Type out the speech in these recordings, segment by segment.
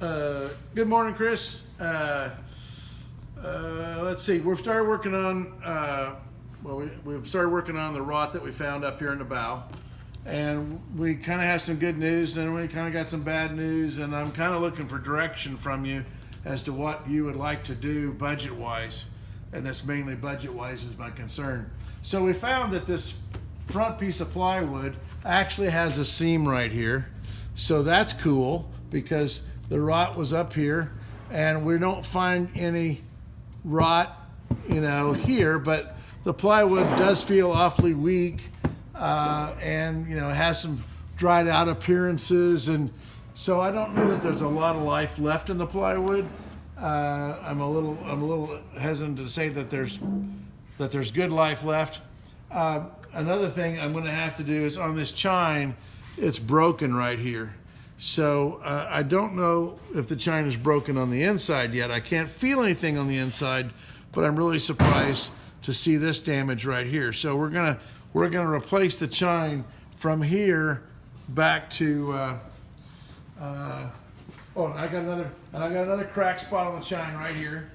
Good morning, Chris. Let's see. We've started working on we've started working on the rot that we found up here in the bow, and we kind of have some good news, and we kind of got some bad news, and I'm kind of looking for direction from you as to what you would like to do budget-wise, and that's mainly budget-wise is my concern. So we found that this front piece of plywood actually has a seam right here, so that's cool because the rot was up here, and we don't find any rot, here, but the plywood does feel awfully weak, and has some dried out appearances, and so I don't know that there's a lot of life left in the plywood. I'm a little hesitant to say that there's good life left. Another thing I'm going to have to do is on this chine, it's broken right here. So I don't know if the chine is broken on the inside yet. I can't feel anything on the inside, but I'm really surprised to see this damage right here. So we're gonna replace the chine from here back to. I got another crack spot on the chine right here.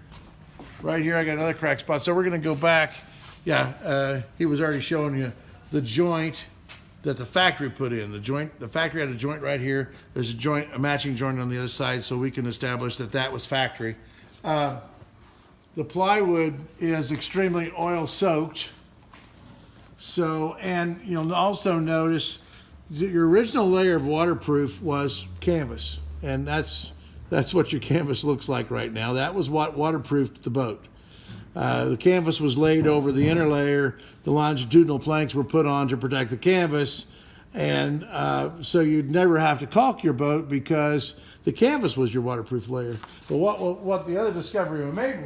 Right here, I got another crack spot. So we're gonna go back. Yeah, he was already showing you the joint that the factory put in. The factory had a joint right here. There's a matching joint on the other side, so we can establish that was factory. The plywood is extremely oil soaked. So, and you'll also notice that your original layer of waterproof was canvas, and that's what your canvas looks like right now. That was what waterproofed the boat. The canvas was laid over the inner layer. The longitudinal planks were put on to protect the canvas. And so you'd never have to caulk your boat because the canvas was your waterproof layer. But what the other discovery we made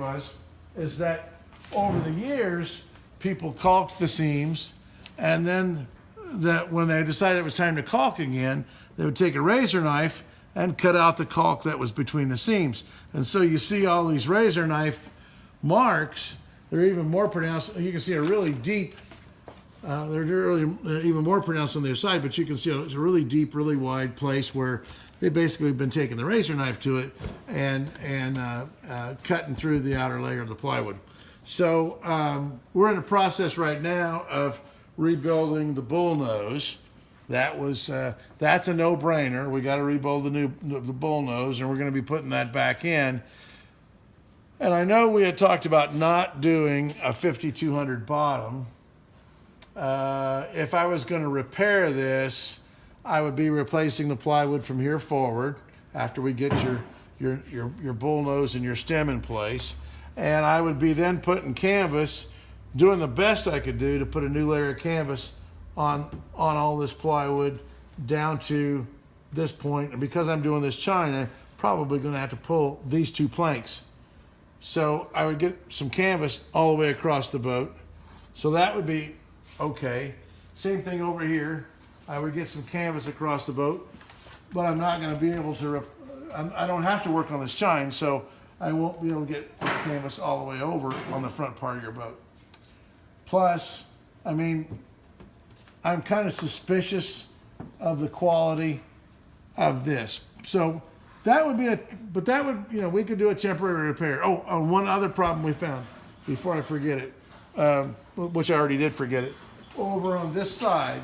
is that over the years, people caulked the seams, and then that when they decided it was time to caulk again, they would take a razor knife and cut out the caulk that was between the seams. And so you see all these razor knife marks. They're even more pronounced. You can see a really deep, they're even more pronounced on the other side, but you can see it's a really deep, really wide place where they basically been taking the razor knife to it and cutting through the outer layer of the plywood. So we're in the process right now of rebuilding the bull nose. That's a no-brainer. We got to rebuild the bull nose, and we're going to be putting that back in. And I know we had talked about not doing a 5200 bottom. If I was going to repair this, I would be replacing the plywood from here forward after we get your bull nose and your stem in place. And I would be then putting canvas, doing the best I could do to put a new layer of canvas on all this plywood down to this point. And because I'm doing this chine, I'm probably going to have to pull these two planks. So I would get some canvas all the way across the boat. So that would be okay. Same thing over here. I would get some canvas across the boat, but I'm not going to be able to, I don't have to work on this chine, so I won't be able to get canvas all the way over on the front part of your boat. Plus, I'm kind of suspicious of the quality of this. So that would be we could do a temporary repair. Oh, one other problem we found before I forget it, which I already did forget it. Over on this side,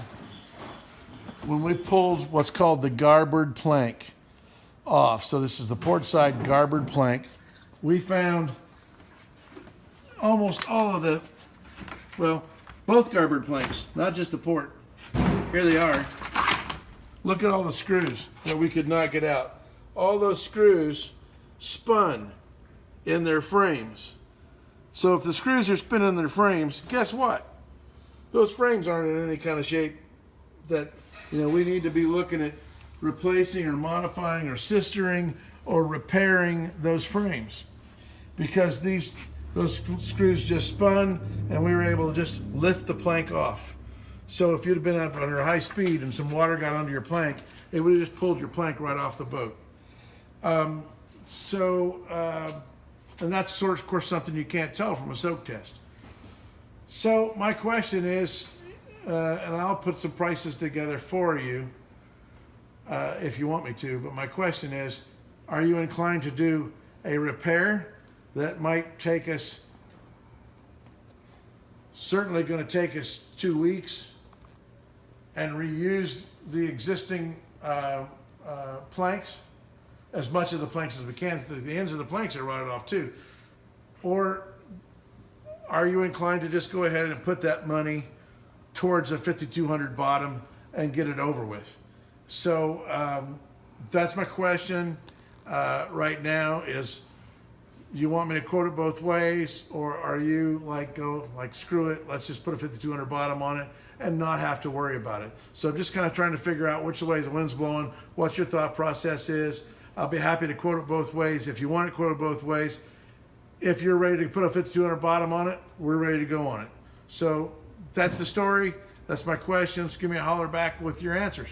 when we pulled what's called the garboard plank off, so this is the port side garboard plank, we found almost all of both garboard planks, not just the port. Here they are. Look at all the screws that we could not get out. All those screws spun in their frames. So if the screws are spinning in their frames, guess what? Those frames aren't in any kind of shape that we need to be looking at replacing or modifying or sistering or repairing those frames, because those screws just spun and we were able to just lift the plank off. So if you'd have been up under high speed and some water got under your plank, it would have just pulled your plank right off the boat. And that's of course something you can't tell from a soak test. So my question is, and I'll put some prices together for you if you want me to, but my question is, are you inclined to do a repair that might take us, certainly going to take us 2 weeks, and reuse the existing planks, as much of the planks as we can? The ends of the planks are rotted off too. Or are you inclined to just go ahead and put that money towards a 5,200 bottom and get it over with? So that's my question right now is, you want me to quote it both ways, or are you like, screw it, let's just put a 5,200 bottom on it and not have to worry about it? So I'm just kind of trying to figure out which way the wind's blowing, what your thought process is. I'll be happy to quote it both ways if you want it quoted both ways. If you're ready to put a 5,200 bottom on it, we're ready to go on it. So that's the story. That's my questions. Give me a holler back with your answers.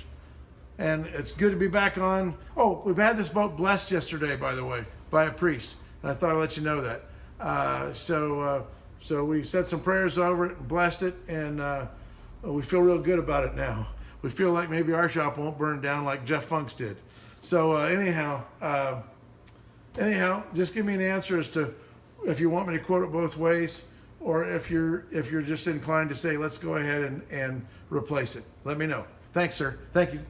And it's good to be back on. Oh, we've had this boat blessed yesterday, by the way, by a priest. And I thought I'd let you know that. So we said some prayers over it and blessed it, and we feel real good about it now. We feel like maybe our shop won't burn down like Jeff Funk's did. So anyhow, just give me an answer as to if you want me to quote it both ways, or if you're just inclined to say, let's go ahead and replace it. Let me know. Thanks, sir. Thank you.